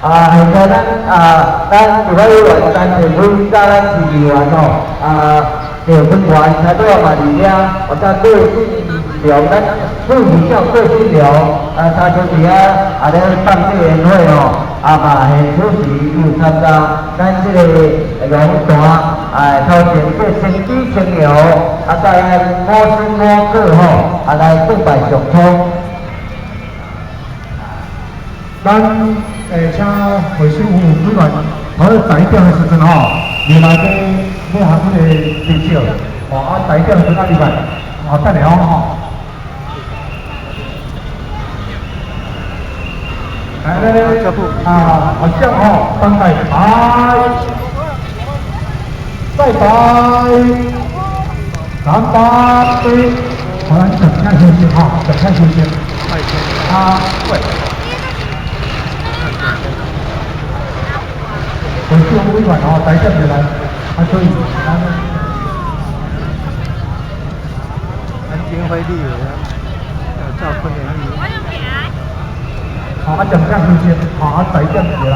现在咱立法委员陈政辉甲咱市议员吼，赵春元差不多嘛伫遐，或者过信聊，咱副市长过信聊，他就伫遐咧办这个宴会吼，嘛现出席有参加咱这个龙潭头前这生机生油，在五星五果吼，来对外上通。咱请卫生服务委员，好11点的时阵吼，入来要行这个地少，11点的时阵入来，等下吼。来咧，好像吼，等待拜拜，干杯，好，咱等下休息哈，等下休息。喂。卫生委员11点入来，所以南京会立委赵坤元议员。等下休息，11点入来